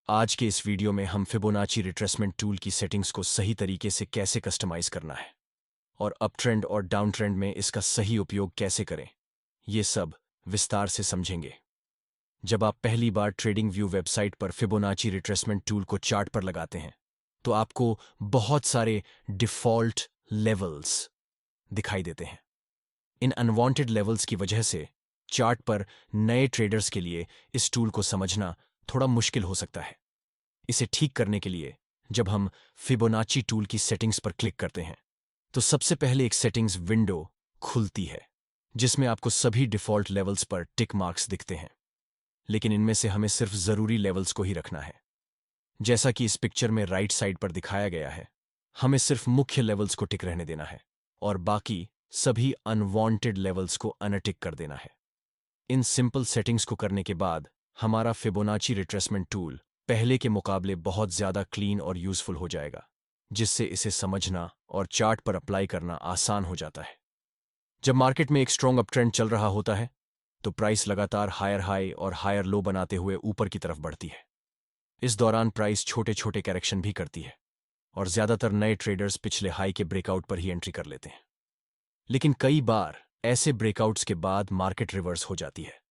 आज के इस वीडियो में हम फिबोनाची रिट्रेसमेंट टूल की सेटिंग्स को सही तरीके से कैसे कस्टमाइज करना है और अप ट्रेंड और डाउन ट्रेंड में इसका सही उपयोग कैसे करें, ये सब विस्तार से समझेंगे। जब आप पहली बार ट्रेडिंग व्यू वेबसाइट पर फिबोनाची रिट्रेसमेंट टूल को चार्ट पर लगाते हैं तो आपको बहुत सारे डिफ़ॉल्ट लेवल्स दिखाई देते हैं। इन अनवांटेड लेवल्स की वजह से चार्ट पर नए ट्रेडर्स के लिए इस टूल को समझना थोड़ा मुश्किल हो सकता है। इसे ठीक करने के लिए जब हम फिबोनाची टूल की सेटिंग्स पर क्लिक करते हैं तो सबसे पहले एक सेटिंग्स विंडो खुलती है जिसमें आपको सभी डिफ़ॉल्ट लेवल्स पर टिक मार्क्स दिखते हैं, लेकिन इनमें से हमें सिर्फ ज़रूरी लेवल्स को ही रखना है। जैसा कि इस पिक्चर में राइट साइड पर दिखाया गया है, हमें सिर्फ मुख्य लेवल्स को टिक रहने देना है और बाकी सभी अनवांटेड लेवल्स को अनटिक कर देना है। इन सिंपल सेटिंग्स को करने के बाद हमारा फिबोनाची रिट्रेसमेंट टूल पहले के मुकाबले बहुत ज़्यादा क्लीन और यूज़फुल हो जाएगा, जिससे इसे समझना और चार्ट पर अप्लाई करना आसान हो जाता है। जब मार्केट में एक स्ट्रॉन्ग अप ट्रेंड चल रहा होता है तो प्राइस लगातार हायर हाई और हायर लो बनाते हुए ऊपर की तरफ बढ़ती है। इस दौरान प्राइस छोटे छोटे करेक्शन भी करती है और ज़्यादातर नए ट्रेडर्स पिछले हाई के ब्रेकआउट पर ही एंट्री कर लेते हैं। लेकिन कई बार ऐसे ब्रेकआउट्स के बाद मार्केट रिवर्स हो जाती है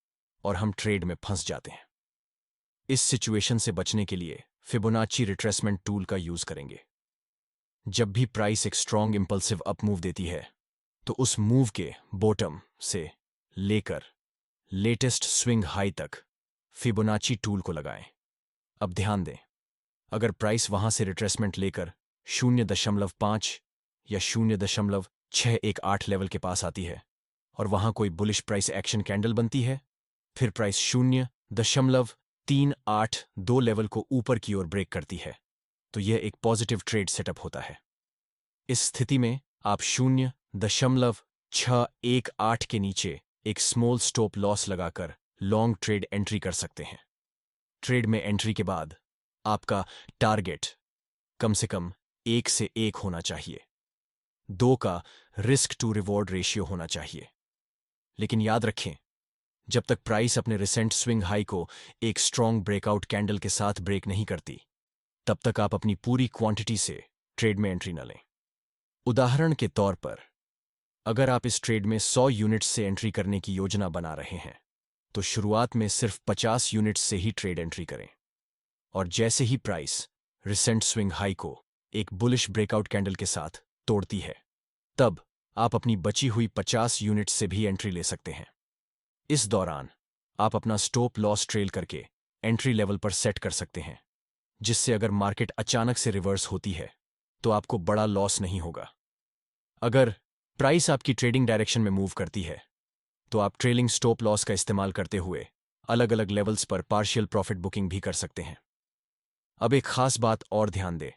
और हम ट्रेड में फंस जाते हैं। इस सिचुएशन से बचने के लिए फिबोनाची रिट्रेसमेंट टूल का यूज करेंगे। जब भी प्राइस एक स्ट्रॉन्ग इंपल्सिव अप मूव देती है तो उस मूव के बॉटम से लेकर लेटेस्ट स्विंग हाई तक फिबोनाची टूल को लगाएं। अब ध्यान दें, अगर प्राइस वहां से रिट्रेसमेंट लेकर 0.5 या 0.618 लेवल के पास आती है और वहां कोई बुलिश प्राइस एक्शन कैंडल बनती है, फिर प्राइस 0.382 लेवल को ऊपर की ओर ब्रेक करती है, तो यह एक पॉजिटिव ट्रेड सेटअप होता है। इस स्थिति में आप 0.618 के नीचे एक स्मॉल स्टॉप लॉस लगाकर लॉन्ग ट्रेड एंट्री कर सकते हैं। ट्रेड में एंट्री के बाद आपका टारगेट कम से कम 1 से 1 होना चाहिए। 2 का रिस्क टू रिवॉर्ड रेशियो होना चाहिए। लेकिन याद रखें, जब तक प्राइस अपने रिसेंट स्विंग हाई को एक स्ट्रॉन्ग ब्रेकआउट कैंडल के साथ ब्रेक नहीं करती, तब तक आप अपनी पूरी क्वांटिटी से ट्रेड में एंट्री न लें। उदाहरण के तौर पर, अगर आप इस ट्रेड में 100 यूनिट्स से एंट्री करने की योजना बना रहे हैं तो शुरुआत में सिर्फ 50 यूनिट्स से ही ट्रेड एंट्री करें और जैसे ही प्राइस रिसेंट स्विंग हाई को एक बुलिश ब्रेकआउट कैंडल के साथ तोड़ती है, तब आप अपनी बची हुई 50 यूनिट्स से भी एंट्री ले सकते हैं। इस दौरान आप अपना स्टॉप लॉस ट्रेल करके एंट्री लेवल पर सेट कर सकते हैं, जिससे अगर मार्केट अचानक से रिवर्स होती है तो आपको बड़ा लॉस नहीं होगा। अगर प्राइस आपकी ट्रेडिंग डायरेक्शन में मूव करती है तो आप ट्रेलिंग स्टॉप लॉस का इस्तेमाल करते हुए अलग अलग लेवल्स पर पार्शियल प्रॉफिट बुकिंग भी कर सकते हैं। अब एक खास बात और ध्यान दें,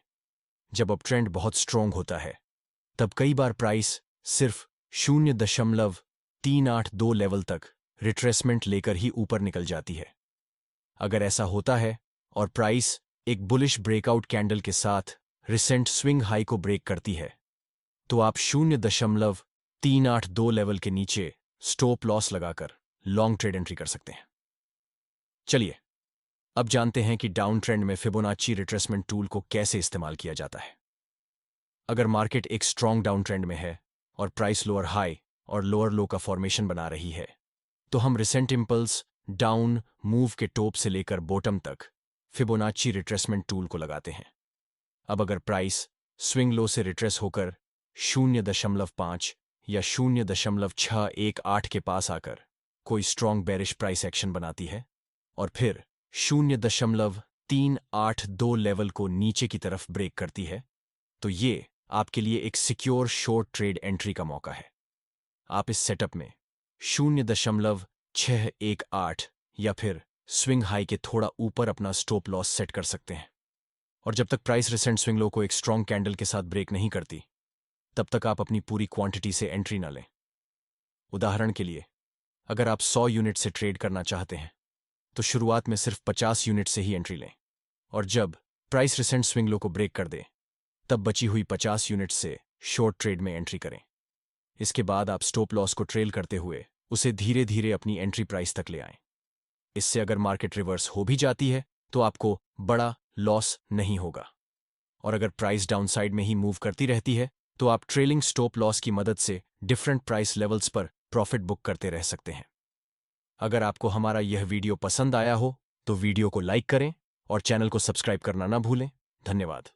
जब अप ट्रेंड बहुत स्ट्रॉन्ग होता है तब कई बार प्राइस सिर्फ 0.382 लेवल तक रिट्रेसमेंट लेकर ही ऊपर निकल जाती है। अगर ऐसा होता है और प्राइस एक बुलिश ब्रेकआउट कैंडल के साथ रिसेंट स्विंग हाई को ब्रेक करती है, तो आप 0.382 लेवल के नीचे स्टॉप लॉस लगाकर लॉन्ग ट्रेड एंट्री कर सकते हैं। चलिए अब जानते हैं कि डाउन ट्रेंड में फिबोनाची रिट्रेसमेंट टूल को कैसे इस्तेमाल किया जाता है। अगर मार्केट एक स्ट्रॉन्ग डाउन ट्रेंड में है और प्राइस लोअर हाई और लोअर लो का फॉर्मेशन बना रही है, तो हम रिसेंट इंपल्स डाउन मूव के टॉप से लेकर बॉटम तक फिबोनाची रिट्रेसमेंट टूल को लगाते हैं। अब अगर प्राइस स्विंग लो से रिट्रेस होकर 0.5 या 0.618 के पास आकर कोई स्ट्रॉन्ग बेरिश प्राइस एक्शन बनाती है और फिर 0.382 लेवल को नीचे की तरफ ब्रेक करती है, तो ये आपके लिए एक सिक्योर शॉर्ट ट्रेड एंट्री का मौका है। आप इस सेटअप में 0.618 या फिर स्विंग हाई के थोड़ा ऊपर अपना स्टॉप लॉस सेट कर सकते हैं और जब तक प्राइस रिसेंट स्विंग लो को एक स्ट्रॉन्ग कैंडल के साथ ब्रेक नहीं करती, तब तक आप अपनी पूरी क्वांटिटी से एंट्री न लें। उदाहरण के लिए, अगर आप 100 यूनिट से ट्रेड करना चाहते हैं तो शुरुआत में सिर्फ 50 यूनिट से ही एंट्री लें और जब प्राइस रिसेंट स्विंग लो को ब्रेक कर दे तब बची हुई 50 यूनिट से शॉर्ट ट्रेड में एंट्री करें। इसके बाद आप स्टॉप लॉस को ट्रेल करते हुए उसे धीरे धीरे अपनी एंट्री प्राइस तक ले आएं। इससे अगर मार्केट रिवर्स हो भी जाती है तो आपको बड़ा लॉस नहीं होगा। और अगर प्राइस डाउनसाइड में ही मूव करती रहती है तो आप ट्रेलिंग स्टॉप लॉस की मदद से डिफरेंट प्राइस लेवल्स पर प्रॉफिट बुक करते रह सकते हैं। अगर आपको हमारा यह वीडियो पसंद आया हो तो वीडियो को लाइक करें और चैनल को सब्सक्राइब करना ना भूलें। धन्यवाद।